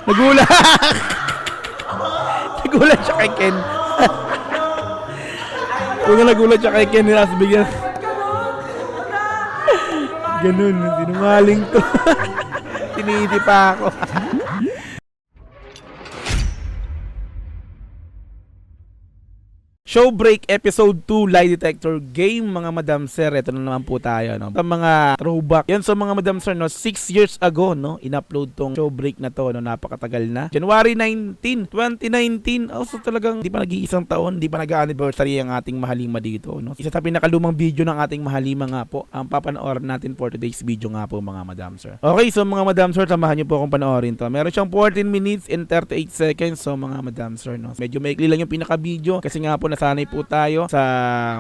Nagulat! Nagulat siya kay Ken. Kung nagulat siya kay Ken, nasa bigyan. Ganun, sinungaling to. Tiniti pa ako. Showbreak Episode 2 Lie Detector Game, mga Madam Sir. Ito na naman po tayo, no? Sa mga throwback. Yan sa mga Madam Sir, no? 6 years ago, no? In-upload tong Showbreak na to, no? Napakatagal na. January 19, 2019. So talagang di pa nag-iisang taon, di pa nag-anniversary ang ating mahalima dito, no? Isa sa pinakalumang video ng ating mahalima nga po, ang papanoorin natin for today's video nga po, mga Madam Sir. Okay, so mga Madam Sir, samahan niyo po akong panoorin to. Meron siyang 14 minutes and 38 seconds, so mga Madam Sir, no? Medyo maikli lang yung pinaka-video kasi nga po nasanay po tayo sa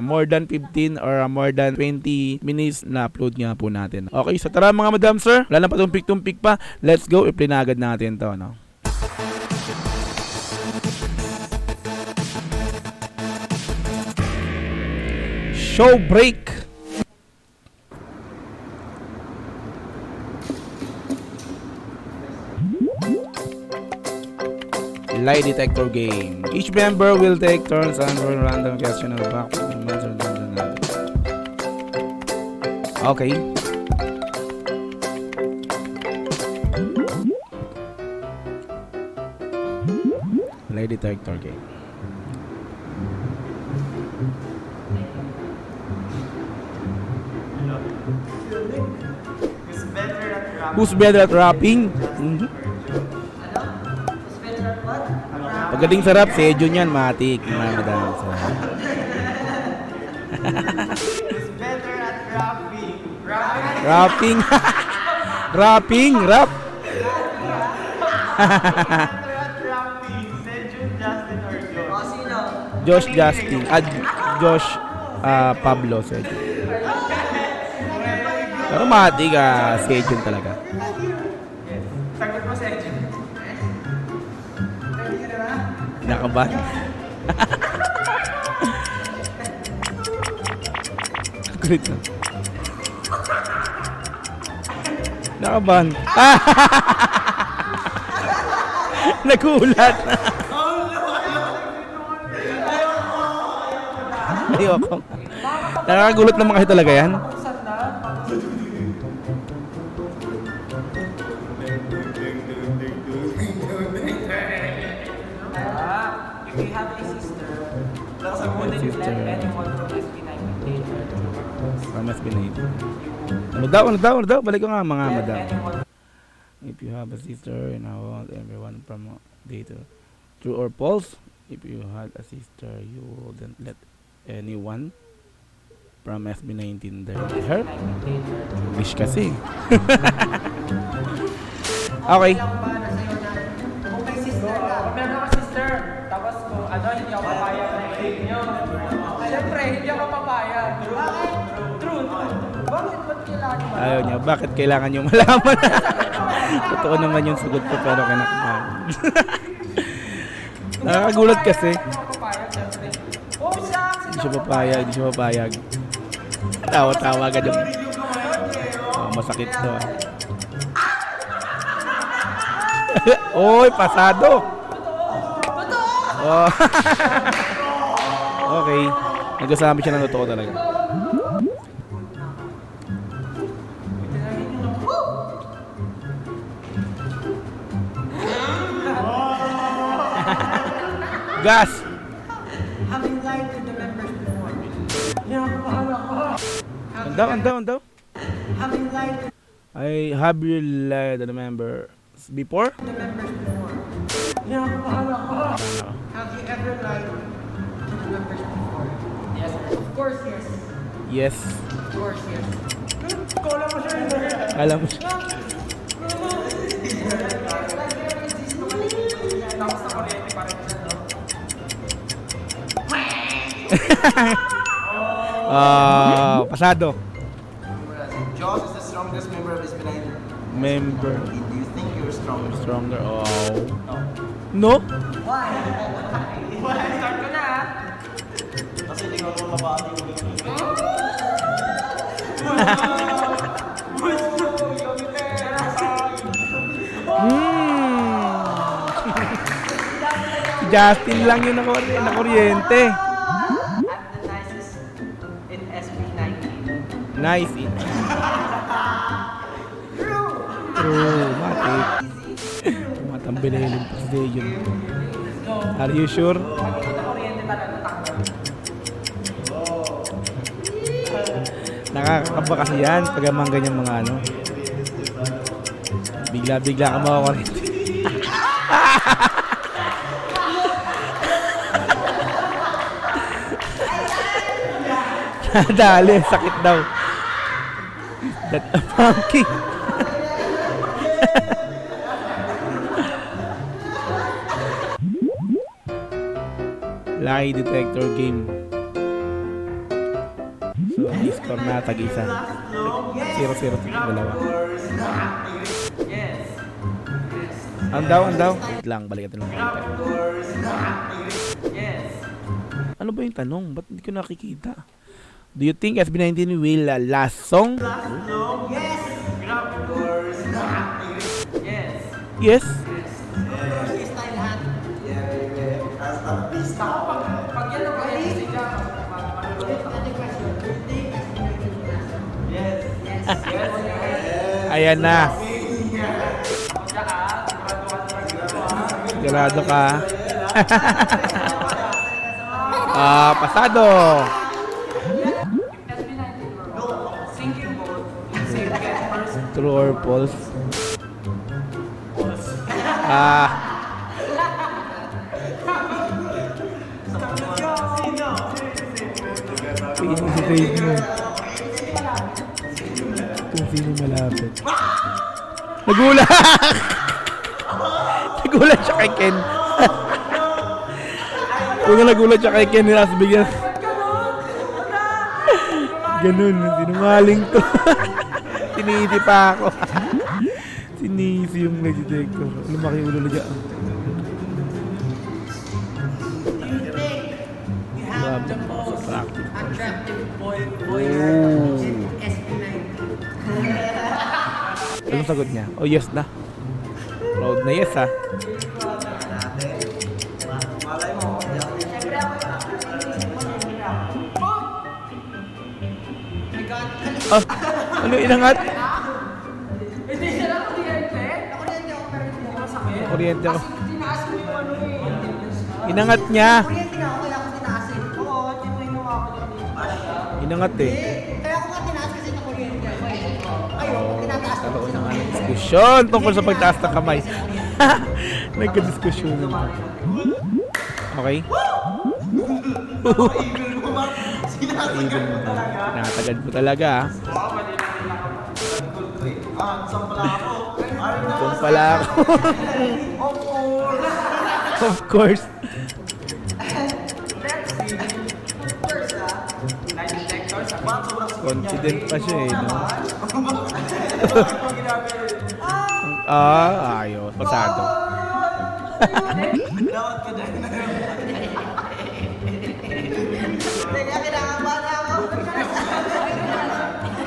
more than 15 or more than 20 minutes na upload nga po natin. Okay, so tara mga Madam Sir, wala na patumpik-tumpik pa. Let's go, i-play na agad natin to, no? Showbreak. Lie detector game. Each member will take turns answering random question of back. Okay. Lie detector game. Who's better at rapping? Pagdating sa rap, si Edjon yan, matik. Mga Madam Sir. Who's better at rapping? Rapping. Rapping, rap. Better at rapping? Sejun, Justin, or Josh? Sino? Josh Justin. Josh Pablo Sejun. Pero matik si Edjon talaga. Yes. Sagot mo, Sejun. Nakaban. Kulit na. Nakaban. Nagulat. Ayoko. Nakakagulat naman kasi talaga yan. If you have a sister, wouldn't you let anyone from SB19 date her? From SB19. Ano daw? Balik ko nga mga Madam. If you have a sister and I want everyone from date her. True or false? If you had a sister, you wouldn't let anyone from SB19 date her? English kasi. Okay. Kung may sister ka, kung meron ka sister, tapos kung hindi ako papayag na i-date nyo. Siyempre, hindi ako papayag. Bakit? True. Bakit? Ba't kailangan mo? Ayaw niya. Bakit kailangan niyo malaman? Totoo naman yung sagot ko pero kinakabahan. Nakakagulat kasi. Hindi siya papayag. Tawa-tawa ka dyan. Masakit to. Oy, pasado. Oh. Okay. Nagsasabi siya ng totoo talaga. Gas. Having lied to the members before. Andaw. Having lied to I have you lied to the members before? the members before. Have you ever lied to the members before? Yes. Of course, yes. Yes. Of course, yes. Alam mo siya. Tapos na kuryente pa rin siya, no? Pasado. Josh is the strongest member of SB19. Member. Do you think you're stronger? Stronger. Oh. No? Why? Start ko na, ah. Kasi hindi ko mabati ko dito. Hmm. Justin lang yung nakuryente. I'm the nicest in SB19. Nice. True. Matik. Tumatambilin pa si yun. Are you sure? Pag ito na kuryente talaga tanggal. Nakakakaba kasi yan pag amang ganyan mga ano. Bigla-bigla ka makakuryente. Nadali, sakit daw. That a monkey. Lie detector game. So, score na tag-isa. 0-0 sa dalawa. Yes. Ang daw. Wait lang, balik natin lang. Yes. Ano ba yung tanong? Ba't hindi ko nakikita? Do you think SB19 will last song? Yes. Yes. Pag yan ang kuryente siya, Ayan na. Sigurado ka. Pasado. sinking boat, save get first. True or false? Save mo. Kung sino malapit. Nagulat! Nagulat siya kay Ken. Kung nagulat siya kay Ken, nasa bigyan. Ganun, sinungaling to. Tiniiti pa ako. Sinisi yung nag-detector. Lumaki ulo na dyan. Sa practice. Attractive boy Oh. SB19. Anong sagot niya? Oh, yes na. Proud na yes, ha? Ano inangat? Hindi siya lang kuryente. Nakuryente ako pero hindi ko masakit. Kuryente ako. Tinaas mo yung ano eh. Inangat niya. Kuryente nga ako kaya ako tinaasin. Oo, tinignan ako dito. Inangat eh. Kaya ako nga tinaas kasi na kuryente. Ayun, tinataas ko. Karoon na nga ng diskusyon tungkol sa pagtaas ng kamay. Nagka-diskusyon naman. Okay? Even mo ba? Nakatagad mo talaga, ha? Saan pala ako? Of course. Confident pa siya eh, no? Ayos. Pasado.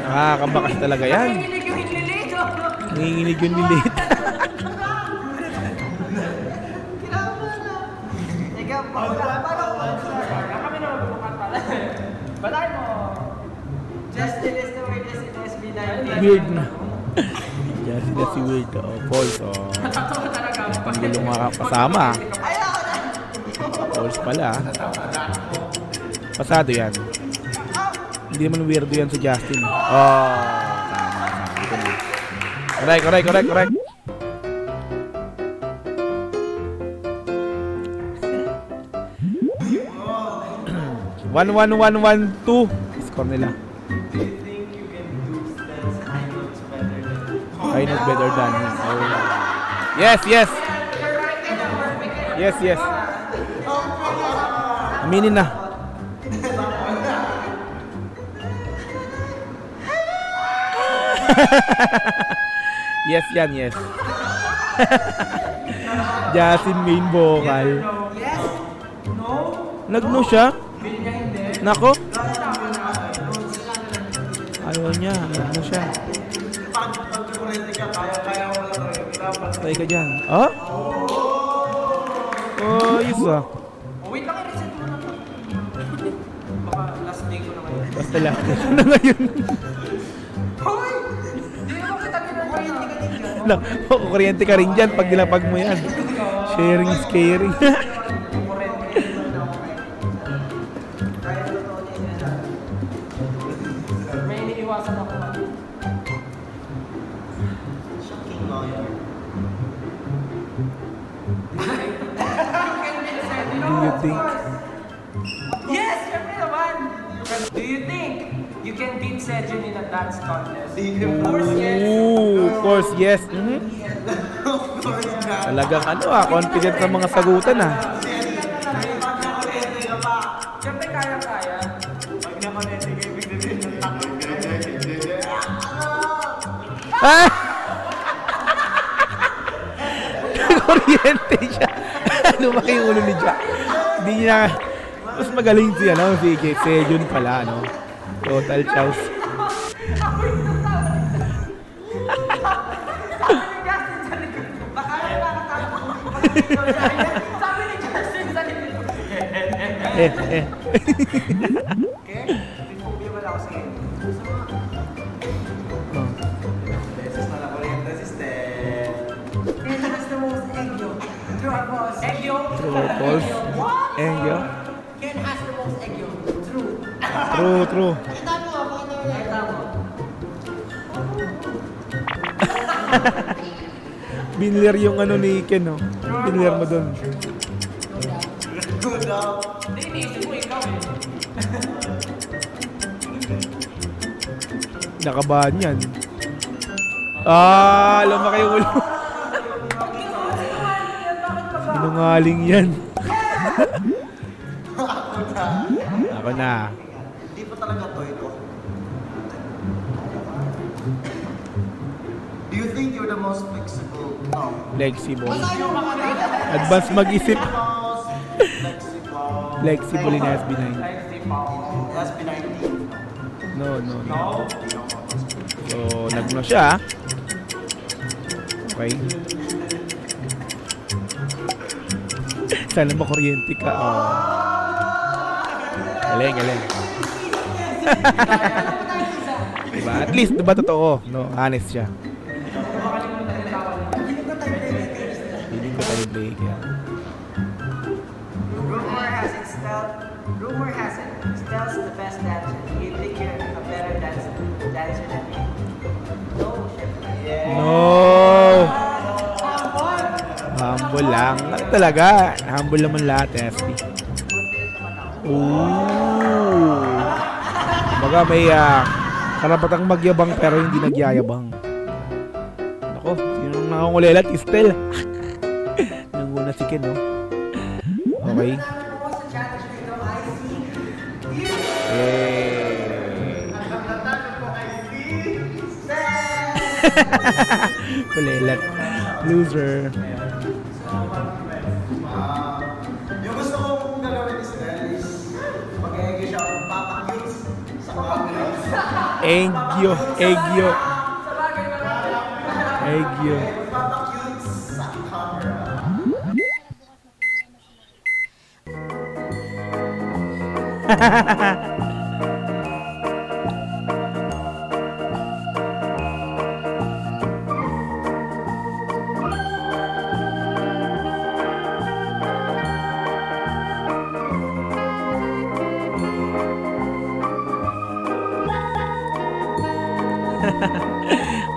Nakakabakas talaga yan. Nanginginig yung nilit. Balay mo. Justin is the weirdest in SB19. Weird na. Just na si weird. Oh, false. Oh. Totoo talaga. Ang gulong mga kasama. False pala. Pasado yan. Hindi naman weirdo yan si Justin. Oh, tama. Correct. 1-1-1-1-2 score nila. I know better than him. Oh. Yes. Aminin na. Yes. Justin main vocal. Yes. No. Nagno siya? Bill niya hindi. Nako. Ayaw niya. Nagno siya. Patay ka dyan. Oh? Oh, ayos ah. Oh, wait lang, i-reset mo na. Baka last day ko na ngayon. Basta lang. Na ngayon. Hoy! Hindi naman kita ginagawa. Lang, kuryente ka rin dyan pag nilapag mo yan. Sharing is caring. May iniiwasan ako. Shocking lawyer. Do you think? Yes! Siyempre naman! Do you think you can beat Sejun in a dance contest? Of course, yes! Ooh, of course, yes. Mhm. Of course, God. Talagang ano ah, confident sa mga sagutan ah. Siyempre kaya-kaya. Ah! Kuryente siya. Lumaki yung ulo ni Jack. Hindi niya, mas magaling si ano, si Sejun pala, no? Total chows. Sabi ni Justin sa likod. Eh. Okay? May phobia wala ako sa iyo. Oh. Beses na nakuryente si Stel. It has the most egg yolk. True or false? Egg yolk? True or false? What? Engyo? Ken has the most egg yolk. True. True. Pakita mo. Binler yung ano ni Ken, no? Binler mo doon. Good job. Hindi, iniisip mo ikaw eh. Nakabahan yan. Ah, lumaki yung ulo. Sinungaling yan. Ako na. Hindi pa talaga toy ko. Do you think you're the most flexible? No. Flexible. Advance mag-isip. Most flexible. Flexible in SB9. That's P90. No. So, nagno siya. Okay. Sana makuryente ka. Oh. Galing. Diba? At least, diba totoo? No, honest siya. Feeling ko tayo break yan. Rumor has it, Stel's the best dancer. Do you think you're a better dancer than me? No, syempre. No! Humble lang. Ano talaga? Humble naman lahat, FP. Ooh! Baga may karapatang magyabang pero hindi nagyayabang. Ako, sino nang nakangulelat? Estel. Nanguna si Ken, no? Okay. Kulelat. Loser. Yung gusto kong gagawin ni Stel is mag-egg siya ang papakyus sa camera. Egyo. Papakyus sa camera.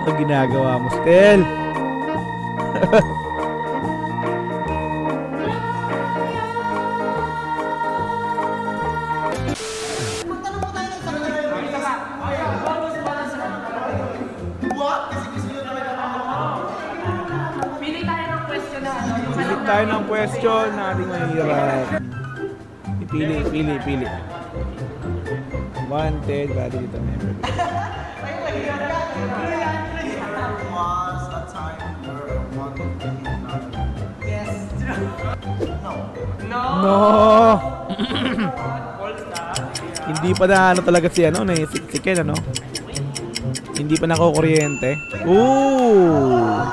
Ang ginagawa mo, Stel. What? Kasi gusto nyo naman Pili tayo ng question na ano. Yung Pilit tayo ng question na ating mahirap. Pili. Wanted, bali dito member. was a time where I wanted to be another. Yes. No. No! Hindi pa na ano talaga si ano, si Ken, ano? Hindi pa nakukuryente. Ooh!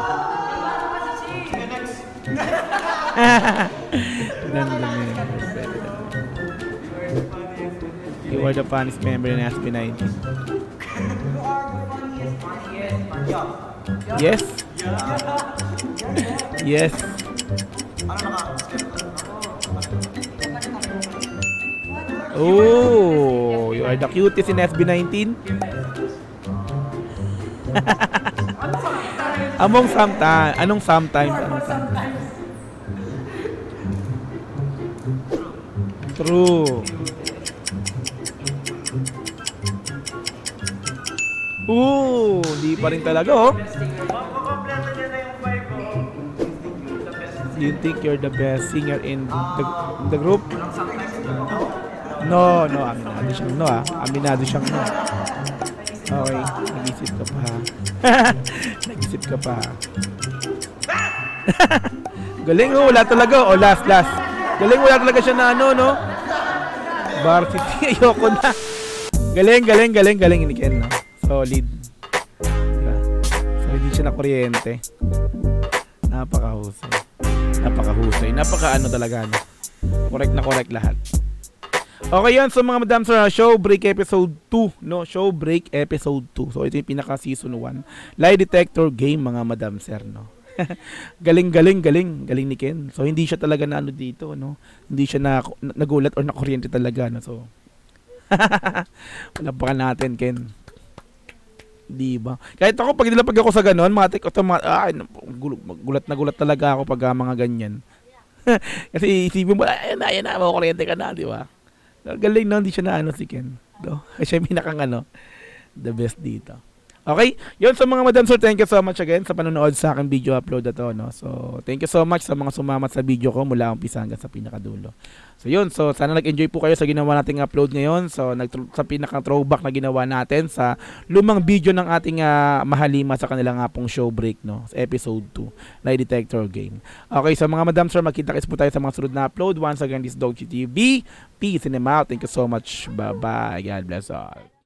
Random members. You are the funniest member in SB19. Yes. Yes. Oh, you are the cutest in SB19. Among sometimes, anong sometimes? Anong sometimes? True. Di pa rin talaga, oh. Kompleto niya na yung vibe ko. You think you're the best singer in the group? No, aminado siyang no, ah. Aminado siyang no. Okay, nag-isip ka pa. Nag-isip ka pa. Galing, oh, wala talaga. Oh, last. Galing, wala talaga siya na ano, no? Varsity, ayoko na. Galing ni Ken, no? Solid. Diba? So, hindi siya na kuryente. Napakahusay. Napaka-ano talaga, no? Correct na correct lahat. Okay yan, so mga madam sir, show break episode 2, no? Show break episode 2. So ito yung pinaka season 1. Lie detector game mga madam sir, no? galing ni Ken. So hindi siya talaga na ano dito, no? Hindi siya nagulat or nakuryente talaga, no? So wala pa natin, Ken. Di ba? Kahit ako pag ako sa ganon, gulat talaga ako pag mga ganyan. Kasi isipin mo, ayan na, makukuryente ka na, di ba? Galing na, hindi siya na ano si Ken. Do. Siya yung pinakang the best dito. Okay? Yun sa mga madam sir, thank you so much again sa panonood sa aking video upload na to, no? So, thank you so much sa mga sumamat sa video ko mula umpisa hanggang sa pinakadulo. So, yun. So, sana nag-enjoy po kayo sa ginawa nating upload ngayon. So, sa pinaka-throwback na ginawa natin sa lumang video ng ating mahalima sa kanila nga pong show break, no? Sa episode 2, Lie Detector Game. Okay, sa mga madam sir, magkita-kits po tayo sa mga sunod na upload. Once again, this is Dog TV. Peace and out. Thank you so much. Bye-bye. God bless all.